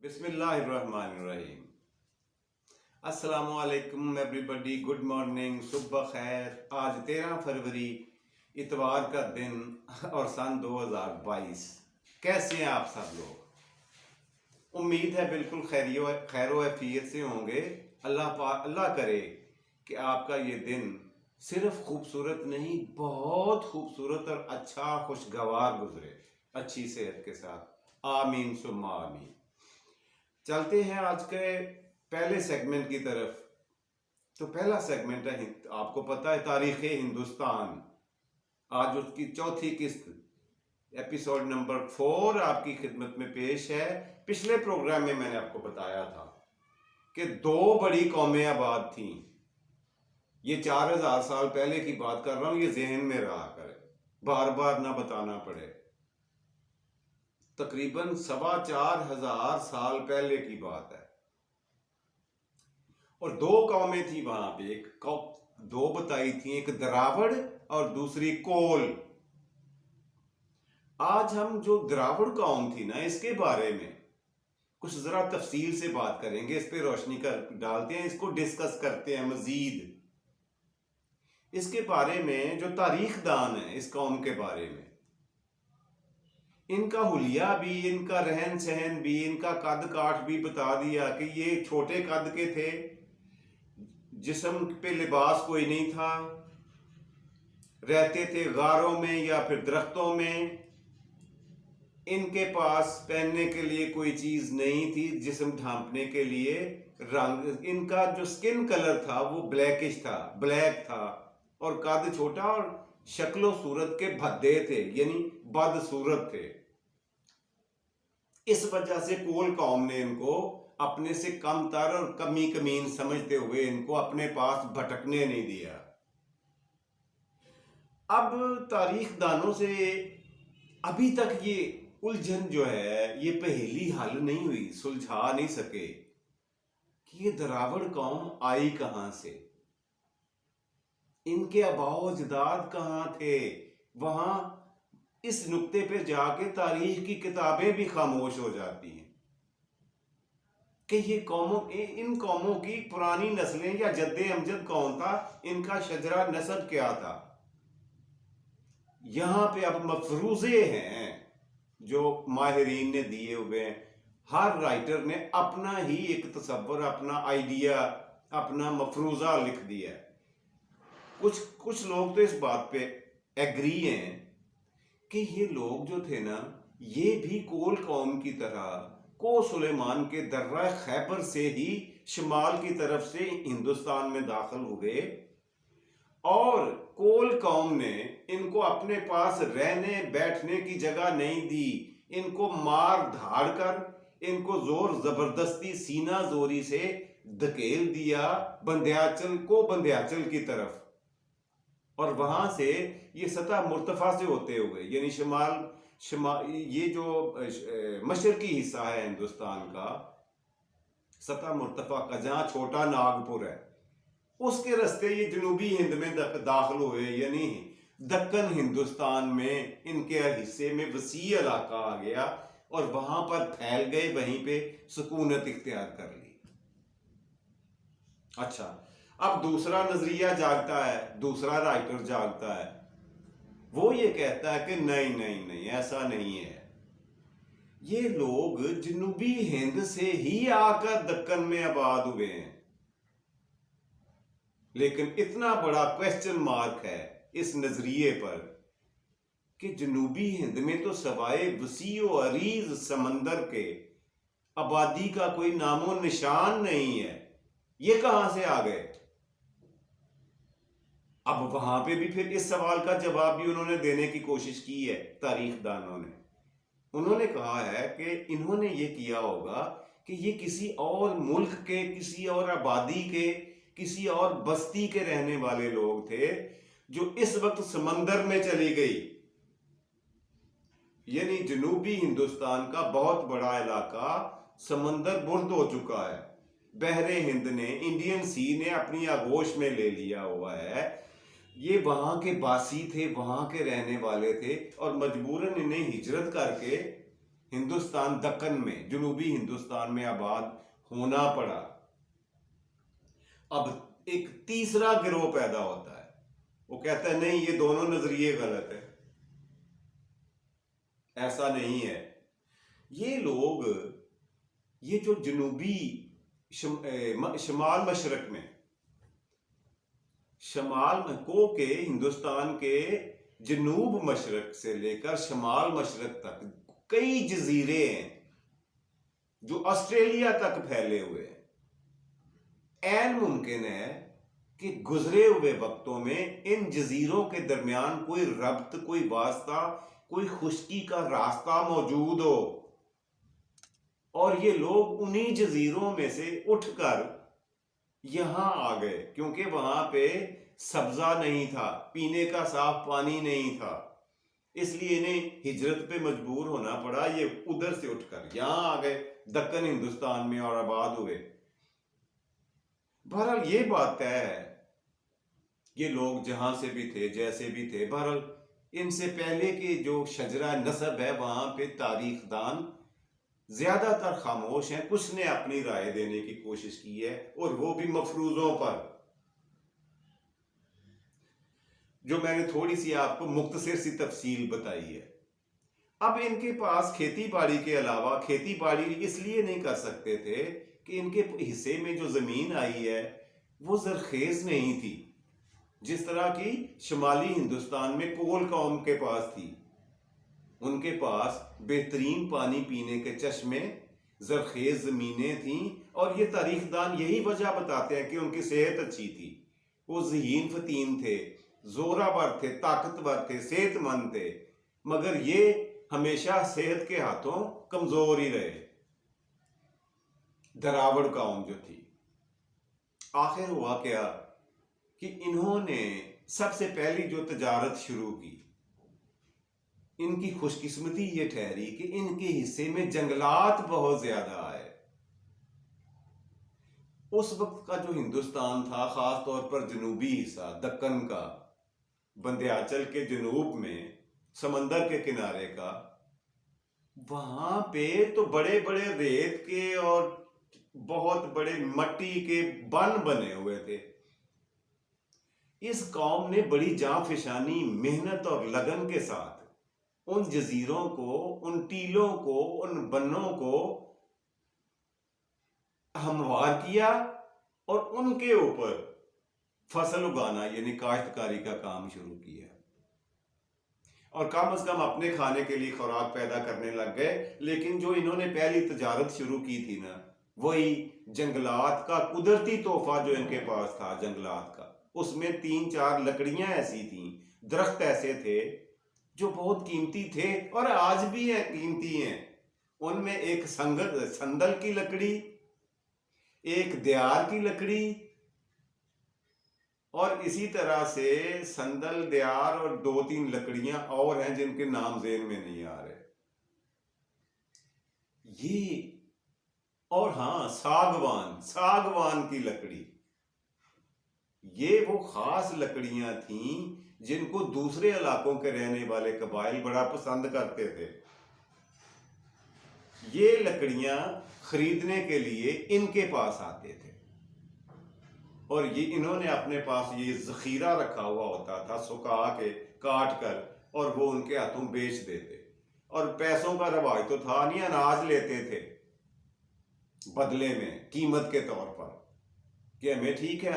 بسم اللہ الرحمن الرحیم۔ السلام علیکم ایوریبڈی، گڈ مارننگ، صبح خیر۔ آج 13 فروری اتوار کا دن اور سن 2022۔ کیسے ہیں آپ سب لوگ؟ امید ہے بالکل خیر و عافیت سے ہوں گے۔ اللہ کرے کہ آپ کا یہ دن صرف خوبصورت نہیں، بہت خوبصورت اور اچھا خوشگوار گزرے، اچھی صحت کے ساتھ، آمین ثم آمین۔ چلتے ہیں آج کے پہلے سیگمنٹ کی طرف۔ تو پہلا سیگمنٹ ہے، آپ کو پتہ ہے، تاریخ ہندوستان۔ آج اس کی چوتھی قسط، ایپیسوڈ نمبر 4 آپ کی خدمت میں پیش ہے۔ پچھلے پروگرام میں نے آپ کو بتایا تھا کہ 2 بڑی قومیں آباد تھیں۔ یہ 4000 سال پہلے کی بات کر رہا ہوں، یہ ذہن میں رہا کرے، بار بار نہ بتانا پڑے۔ تقریباً 4500 سال پہلے کی بات ہے، اور 2 قومیں تھیں وہاں پہ۔ دو بتائی تھیں، ایک دراوڑ اور دوسری کول۔ آج ہم جو دراوڑ قوم تھی نا، اس کے بارے میں کچھ ذرا تفصیل سے بات کریں گے، اس پہ روشنی ڈالتے ہیں، اس کو ڈسکس کرتے ہیں مزید۔ اس کے بارے میں جو تاریخ دان ہیں اس قوم کے بارے میں، ان کا حلیہ بھی، ان کا رہن سہن بھی، ان کا قد کاٹ بھی بتا دیا کہ یہ چھوٹے قد کے تھے، جسم پہ لباس کوئی نہیں تھا، رہتے تھے غاروں میں یا پھر درختوں میں، ان کے پاس پہننے کے لیے کوئی چیز نہیں تھی، جسم ڈھانپنے کے لیے رنگ، ان کا جو سکن کلر تھا وہ بلیکش تھا، بلیک تھا، اور قد چھوٹا، اور شکل و صورت کے بھدے تھے، یعنی بد صورت تھے۔ اس وجہ سے کول قوم نے ان کو اپنے سے کم تر اور کمی کمین سمجھتے ہوئے ان کو اپنے پاس بھٹکنے نہیں دیا۔ اب تاریخ دانوں سے ابھی تک یہ الجھن جو ہے، یہ پہیلی حل نہیں ہوئی، سلجھا نہیں سکے کہ یہ دراوڑ قوم آئی کہاں سے، ان کے آباء و اجداد کہاں تھے۔ وہاں اس نقطے پہ جا کے تاریخ کی کتابیں بھی خاموش ہو جاتی ہیں کہ ان قوموں کی پرانی نسلیں یا جد امجد کون تھا، ان کا شجرہ نسب کیا تھا۔ یہاں پہ اب مفروضے ہیں جو ماہرین نے دیے ہوئے ہیں، ہر رائٹر نے اپنا ہی ایک تصور، اپنا آئیڈیا، اپنا مفروضہ لکھ دیا ہے۔ کچھ لوگ تو اس بات پہ ایگری ہیں کہ یہ لوگ جو تھے نا، یہ بھی کول قوم کی طرح کو سلیمان کے درہ خیبر سے ہی شمال کی طرف سے ہندوستان میں داخل ہوئے، اور کول قوم نے ان کو اپنے پاس رہنے بیٹھنے کی جگہ نہیں دی، ان کو مار دھاڑ کر، ان کو زور زبردستی سینہ زوری سے دھکیل دیا بندیاچل کی طرف، اور وہاں سے یہ سطح مرتفع سے ہوتے ہوئے، یعنی یہ جو مشرقی حصہ ہے ہندوستان کا، سطح مرتفع کا، جہاں چھوٹا ناگپور ہے، اس کے رستے یہ جنوبی ہند میں داخل ہوئے، یعنی دکن ہندوستان میں ان کے حصے میں وسیع علاقہ آ گیا، اور وہاں پر پھیل گئے، وہیں پہ سکونت اختیار کر لی۔ اچھا، اب دوسرا نظریہ جاگتا ہے، دوسرا رائٹر جاگتا ہے، وہ یہ کہتا ہے کہ نہیں، ایسا نہیں ہے، یہ لوگ جنوبی ہند سے ہی آ کر دکن میں آباد ہوئے ہیں۔ لیکن اتنا بڑا کوسچن مارک ہے اس نظریے پر کہ جنوبی ہند میں تو سوائے وسیع و عریض سمندر کے آبادی کا کوئی نام و نشان نہیں ہے، یہ کہاں سے آ گئے؟ اب وہاں پہ بھی پھر اس سوال کا جواب بھی انہوں نے دینے کی کوشش کی ہے تاریخ دانوں نے۔ انہوں نے کہا ہے کہ انہوں نے یہ کیا ہوگا کہ یہ کسی اور ملک کے، کسی اور آبادی کے، کسی اور بستی کے رہنے والے لوگ تھے جو اس وقت سمندر میں چلی گئی، یعنی جنوبی ہندوستان کا بہت بڑا علاقہ سمندر برد ہو چکا ہے، بحر ہند نے، انڈین سی نے اپنی آغوش میں لے لیا ہوا ہے۔ یہ وہاں کے باسی تھے، وہاں کے رہنے والے تھے، اور مجبوراً انہیں ہجرت کر کے ہندوستان دکن میں، جنوبی ہندوستان میں آباد ہونا پڑا۔ اب ایک تیسرا گروہ پیدا ہوتا ہے، وہ کہتا ہے نہیں یہ دونوں نظریے غلط ہے، ایسا نہیں ہے۔ یہ لوگ، یہ جو جنوبی شمال مشرق میں، شمال کو کے ہندوستان کے جنوب مشرق سے لے کر شمال مشرق تک کئی جزیرے ہیں جو آسٹریلیا تک پھیلے ہوئے ہیں۔ عین ممکن ہے کہ گزرے ہوئے وقتوں میں ان جزیروں کے درمیان کوئی ربط، کوئی واسطہ، کوئی خشکی کا راستہ موجود ہو، اور یہ لوگ انہی جزیروں میں سے اٹھ کر یہاں آ گئے، کیونکہ وہاں پہ سبزہ نہیں تھا، پینے کا صاف پانی نہیں تھا، اس لیے انہیں ہجرت پہ مجبور ہونا پڑا۔ یہ ادھر سے اٹھ کر یہاں آ گئے دکن ہندوستان میں اور آباد ہوئے۔ بہرحال یہ بات طے ہے، یہ لوگ جہاں سے بھی تھے، جیسے بھی تھے، بہرحال ان سے پہلے کے جو شجرہ نسب ہے وہاں پہ تاریخ دان زیادہ تر خاموش ہیں، کچھ نے اپنی رائے دینے کی کوشش کی ہے، اور وہ بھی مفروضوں پر، جو میں نے تھوڑی سی آپ کو مختصر سی تفصیل بتائی ہے۔ اب ان کے پاس کھیتی باڑی کے علاوہ، کھیتی باڑی اس لیے نہیں کر سکتے تھے کہ ان کے حصے میں جو زمین آئی ہے وہ زرخیز نہیں تھی، جس طرح کی شمالی ہندوستان میں کول قوم کے پاس تھی۔ ان کے پاس بہترین پانی پینے کے چشمے، زرخیز زمینیں تھیں، اور یہ تاریخ دان یہی وجہ بتاتے ہیں کہ ان کی صحت اچھی تھی، وہ ذہین فتین تھے، زوراور تھے، طاقتور تھے، صحت مند تھے، مگر یہ ہمیشہ صحت کے ہاتھوں کمزور ہی رہے، دراوڑ قوم جو تھی۔ آخر ہوا کیا کہ انہوں نے سب سے پہلی جو تجارت شروع کی، ان کی خوش قسمتی یہ ٹھہری کہ ان کے حصے میں جنگلات بہت زیادہ آئے۔ اس وقت کا جو ہندوستان تھا، خاص طور پر جنوبی حصہ دکن کا، بندیاچل کے جنوب میں، سمندر کے کنارے کا، وہاں پہ تو بڑے بڑے ریت کے اور بہت بڑے مٹی کے بن بنے ہوئے تھے۔ اس قوم نے بڑی جاں فشانی، محنت اور لگن کے ساتھ ان جزیروں کو، ان ٹیلوں کو، ان بنوں کو ہموار کیا، اور ان کے اوپر فصل اگانا یعنی کاشتکاری کا کام شروع کیا، اور کم از کم اپنے کھانے کے لیے خوراک پیدا کرنے لگ گئے۔ لیکن جو انہوں نے پہلی تجارت شروع کی تھی نا، وہی جنگلات کا قدرتی تحفہ جو ان کے پاس تھا، جنگلات کا، اس میں 3-4 لکڑیاں ایسی تھیں، درخت ایسے تھے جو بہت قیمتی تھے اور آج بھی ہیں، قیمتی ہیں۔ ان میں ایک سندل کی لکڑی، ایک دیار کی لکڑی، اور اسی طرح سے سندل، دیار اور 2-3 لکڑیاں اور ہیں جن کے نام ذہن میں نہیں آ رہے۔ یہ، اور ہاں، ساگوان کی لکڑی، یہ وہ خاص لکڑیاں تھیں جن کو دوسرے علاقوں کے رہنے والے قبائل بڑا پسند کرتے تھے۔ یہ لکڑیاں خریدنے کے لیے ان کے پاس آتے تھے، اور یہ انہوں نے اپنے پاس یہ ذخیرہ رکھا ہوا ہوتا تھا، سکا کے کاٹ کر، اور وہ ان کے ہاتھوں بیچ دیتے۔ اور پیسوں کا رواج تو تھا نہیں، اناج لیتے تھے بدلے میں قیمت کے طور پر، کہ ہمیں ٹھیک ہے،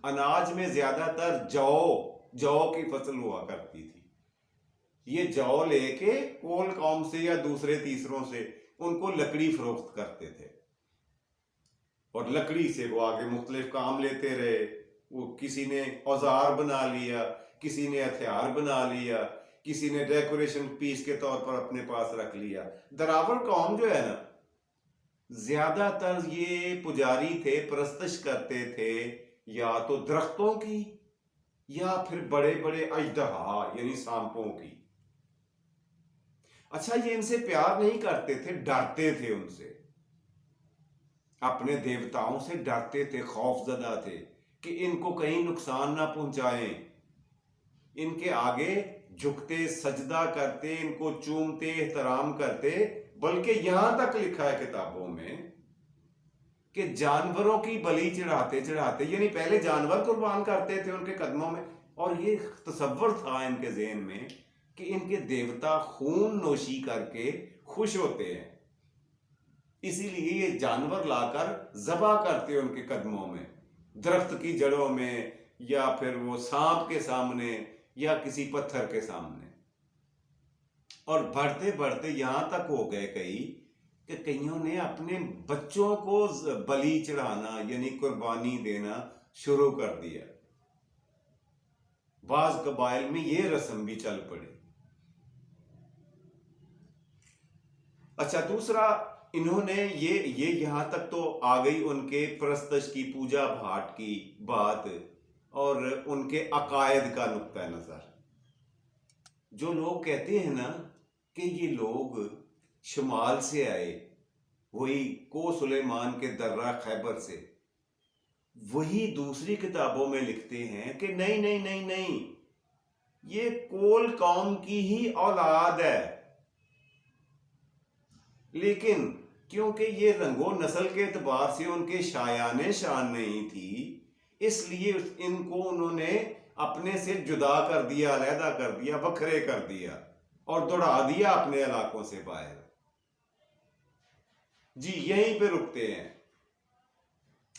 اناج میں زیادہ تر جو کی فصل ہوا کرتی تھی، یہ جو لے کے کول قوم سے یا دوسرے تیسروں سے ان کو لکڑی فروخت کرتے تھے، اور لکڑی سے وہ آگے مختلف کام لیتے رہے۔ وہ کسی نے اوزار بنا لیا، کسی نے ہتھیار بنا لیا، کسی نے ڈیکوریشن پیس کے طور پر اپنے پاس رکھ لیا۔ دراوڑ قوم جو ہے نا، زیادہ تر یہ پجاری تھے، پرستش کرتے تھے یا تو درختوں کی یا پھر بڑے بڑے اژدہا یعنی سانپوں کی۔ اچھا، یہ ان سے پیار نہیں کرتے تھے، ڈرتے تھے ان سے، اپنے دیوتاؤں سے ڈرتے تھے، خوف زدہ تھے کہ ان کو کہیں نقصان نہ پہنچائیں۔ ان کے آگے جھکتے، سجدہ کرتے، ان کو چومتے، احترام کرتے، بلکہ یہاں تک لکھا ہے کتابوں میں کہ جانوروں کی بلی چڑھاتے چڑھاتے، یعنی پہلے جانور قربان کرتے تھے ان کے قدموں میں، اور یہ تصور تھا ان کے ذہن میں کہ ان کے دیوتا خون نوشی کر کے خوش ہوتے ہیں، اسی لیے یہ جانور لا کر ذبح کرتے ہیں ان کے قدموں میں، درخت کی جڑوں میں، یا پھر وہ سانپ کے سامنے، یا کسی پتھر کے سامنے۔ اور بڑھتے بڑھتے یہاں تک ہو گئے کئی کہ کئیوں نے اپنے بچوں کو بلی چڑھانا یعنی قربانی دینا شروع کر دیا۔ بعض قبائل میں یہ رسم بھی چل پڑی۔ اچھا، دوسرا انہوں نے یہ یہاں تک تو آ گئی ان کے پرستش کی، پوجا بھاٹ کی بات، اور ان کے عقائد کا نقطہ نظر۔ جو لوگ کہتے ہیں نا کہ یہ لوگ شمال سے آئے، وہی کو سلیمان کے درہ خیبر سے، وہی دوسری کتابوں میں لکھتے ہیں کہ نہیں نہیں نہیں نہیں، یہ کول قوم کی ہی اولاد ہے، لیکن کیونکہ یہ رنگ و نسل کے اعتبار سے ان کے شایان شان نہیں تھی، اس لیے ان کو انہوں نے اپنے سے جدا کر دیا، علیحدہ کر دیا، بکھرے کر دیا، اور دوڑا دیا اپنے علاقوں سے باہر۔ جی یہیں پہ رکتے ہیں،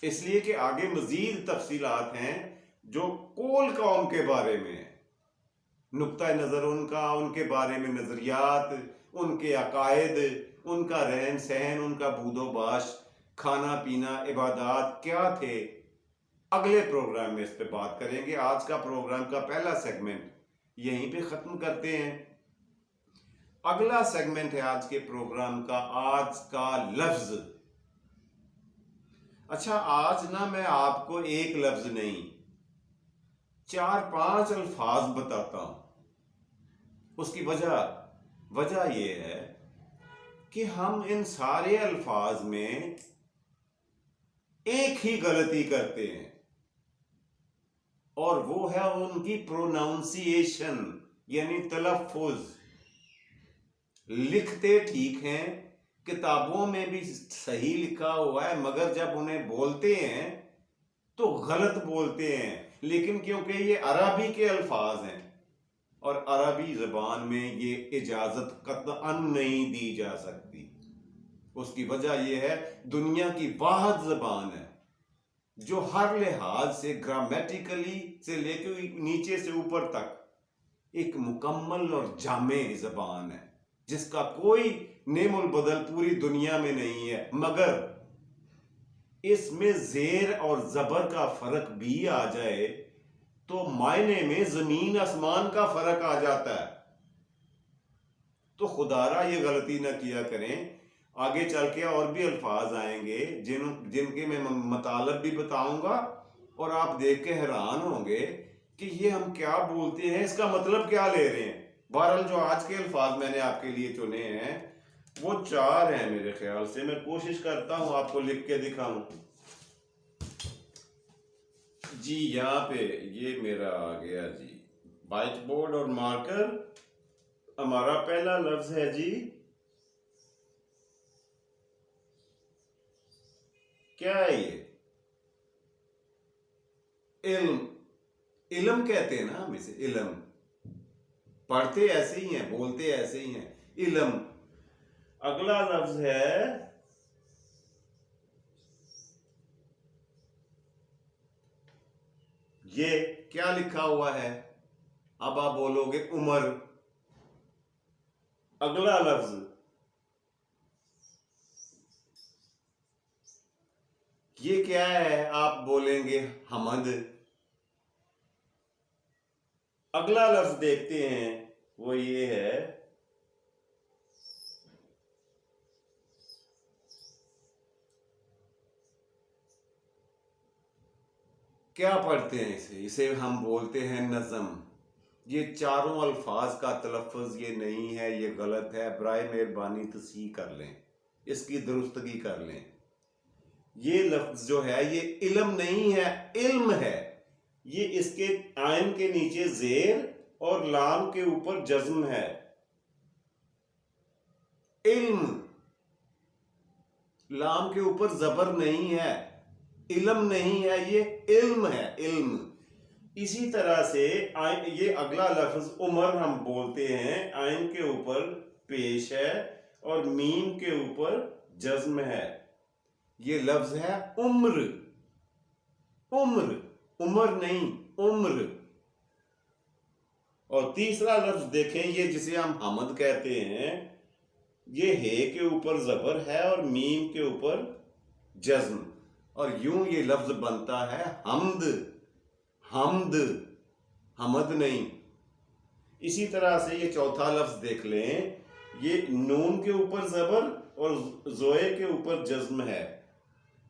اس لیے کہ آگے مزید تفصیلات ہیں جو کول قوم کے بارے میں ہیں، نقطہ نظر ان کا، ان کے بارے میں نظریات، ان کے عقائد، ان کا رہن سہن، ان کا بود و باش، کھانا پینا، عبادات کیا تھے۔ اگلے پروگرام میں اس پہ بات کریں گے۔ آج کا پروگرام کا پہلا سیگمنٹ یہیں پہ ختم کرتے ہیں۔ اگلا سیگمنٹ ہے آج کے پروگرام کا آج کا لفظ۔ اچھا، آج نا میں آپ کو ایک لفظ نہیں 4-5 الفاظ بتاتا ہوں۔ اس کی وجہ یہ ہے کہ ہم ان سارے الفاظ میں ایک ہی غلطی کرتے ہیں، اور وہ ہے ان کی پروناؤنسیشن یعنی تلفظ۔ لکھتے ٹھیک ہیں، کتابوں میں بھی صحیح لکھا ہوا ہے، مگر جب انہیں بولتے ہیں تو غلط بولتے ہیں، لیکن کیونکہ یہ عربی کے الفاظ ہیں، اور عربی زبان میں یہ اجازت قطعاً نہیں دی جا سکتی۔ اس کی وجہ یہ ہے دنیا کی واحد زبان ہے جو ہر لحاظ سے گرامیٹیکلی سے لے کے نیچے سے اوپر تک ایک مکمل اور جامع زبان ہے، جس کا کوئی نیم البدل پوری دنیا میں نہیں ہے، مگر اس میں زیر اور زبر کا فرق بھی آ جائے تو معنی میں زمین آسمان کا فرق آ جاتا ہے۔ تو خدارا یہ غلطی نہ کیا کریں۔ آگے چل کے اور بھی الفاظ آئیں گے جن کے میں مطالب بھی بتاؤں گا، اور آپ دیکھ کے حیران ہوں گے کہ یہ ہم کیا بولتے ہیں، اس کا مطلب کیا لے رہے ہیں۔ بہرحال جو آج کے الفاظ میں نے آپ کے لیے چنے ہیں وہ 4 ہیں میرے خیال سے۔ میں کوشش کرتا ہوں آپ کو لکھ کے دکھاؤں۔ جی یہاں پہ یہ میرا آ گیا جی، وائٹ بورڈ اور مارکر۔ ہمارا پہلا لفظ ہے جی، کیا ہے یہ؟ علم۔ علم کہتے ہیں نا ہم اسے، علم۔ پڑھتے ایسے ہی ہیں، بولتے ایسے ہی ہیں، علم۔ اگلا لفظ ہے یہ، کیا لکھا ہوا ہے؟ اب آپ بولو گے عمر۔ اگلا لفظ یہ کیا ہے؟ آپ بولیں گے حمد۔ اگلا لفظ دیکھتے ہیں، وہ یہ ہے کیا پڑھتے ہیں اسے ہم بولتے ہیں نظم۔ یہ چاروں الفاظ کا تلفظ یہ نہیں ہے، یہ غلط ہے، برائے مہربانی تصحیح کر لیں، اس کی درستگی کر لیں۔ یہ لفظ جو ہے یہ علم نہیں ہے، علم ہے۔ یہ اس کے عین کے نیچے زیر اور لام کے اوپر جزم ہے، علم۔ لام کے اوپر زبر نہیں ہے، علم نہیں ہے، یہ علم ہے، علم۔ اسی طرح سے یہ اگلا لفظ عمر ہم بولتے ہیں، عین کے اوپر پیش ہے اور میم کے اوپر جزم ہے، یہ لفظ ہے عمر، عمر، عمر نہیں، عمر۔ اور تیسرا لفظ دیکھیں، یہ جسے ہم حمد کہتے ہیں، یہ ہے کے اوپر زبر ہے اور میم کے اوپر جزم، اور یوں یہ لفظ بنتا ہے حمد، حمد، حمد نہیں۔ اسی طرح سے یہ چوتھا لفظ دیکھ لیں، یہ نون کے اوپر زبر اور زوئے کے اوپر جزم ہے،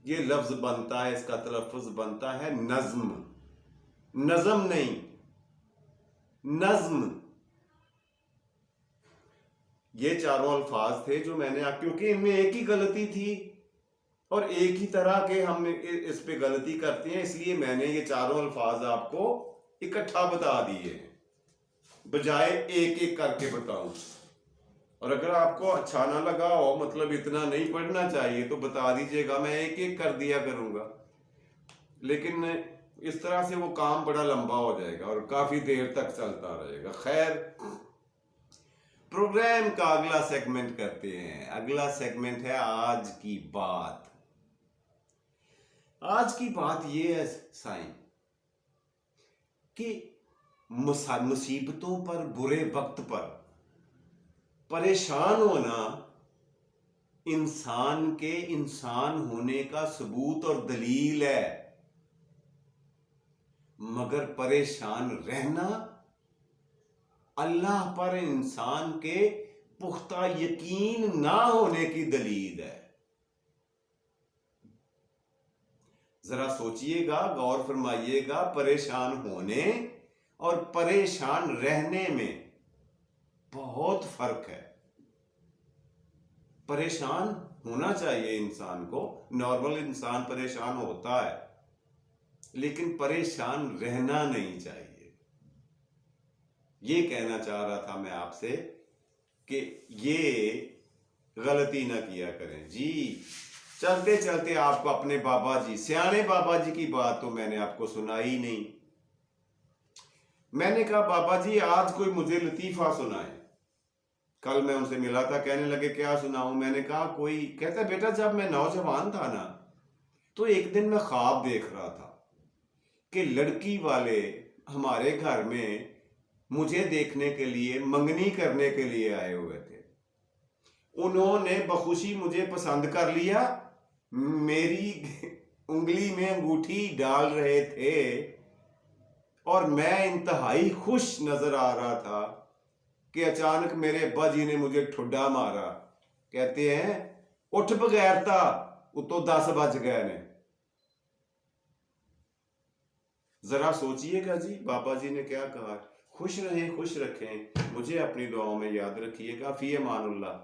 یہ لفظ بنتا ہے، اس کا تلفظ بنتا ہے نظم، نظم نہیں، نظم۔ یہ چاروں الفاظ تھے جو میں نے، کیونکہ ان میں ایک ہی غلطی تھی اور ایک ہی طرح کے ہم اس پہ غلطی کرتے ہیں، اس لیے میں نے یہ چاروں الفاظ آپ کو اکٹھا بتا دیے بجائے ایک ایک کر کے بتاؤں۔ اور اگر آپ کو اچھا نہ لگا ہو، مطلب اتنا نہیں پڑھنا چاہیے، تو بتا دیجئے گا، میں ایک ایک کر دیا کروں گا، لیکن اس طرح سے وہ کام بڑا لمبا ہو جائے گا اور کافی دیر تک چلتا رہے گا۔ خیر، پروگرام کا اگلا سیگمنٹ کرتے ہیں۔ اگلا سیگمنٹ ہے آج کی بات۔ آج کی بات یہ ہے سائن کہ مصیبتوں پر، برے وقت پر پریشان ہونا انسان کے انسان ہونے کا ثبوت اور دلیل ہے، مگر پریشان رہنا اللہ پر انسان کے پختہ یقین نہ ہونے کی دلیل ہے۔ ذرا سوچئے گا، غور فرمائیے گا، پریشان ہونے اور پریشان رہنے میں بہت فرق ہے۔ پریشان ہونا چاہیے انسان کو، نارمل انسان پریشان ہوتا ہے، لیکن پریشان رہنا نہیں چاہیے۔ یہ کہنا چاہ رہا تھا میں آپ سے کہ یہ غلطی نہ کیا کریں۔ جی چلتے چلتے آپ کو اپنے بابا جی، سیانے بابا جی کی بات تو میں نے آپ کو سنائی نہیں۔ میں نے کہا بابا جی آج کوئی مجھے لطیفہ سنائے۔ کل میں ان سے ملا تھا، کہنے لگے کیا سناؤں؟ میں نے کہا کوئی، کہتا بیٹا جب میں نوجوان تھا نا، تو ایک دن میں خواب دیکھ رہا تھا کہ لڑکی والے ہمارے گھر میں مجھے دیکھنے کے لیے، منگنی کرنے کے لیے آئے ہوئے تھے۔ انہوں نے بخوشی مجھے پسند کر لیا، میری انگلی میں انگوٹھی ڈال رہے تھے اور میں انتہائی خوش نظر آ رہا تھا کہ اچانک میرے ابا جی نے مجھے ٹھڈا مارا، کہتے ہیں اٹھ بغیرتا، تو 10 بج گئے نے۔ ذرا سوچئے گا جی بابا جی نے کیا کہا۔ خوش رہیں، خوش رکھیں، مجھے اپنی دعاؤں میں یاد رکھیے گا۔ فی امان اللہ۔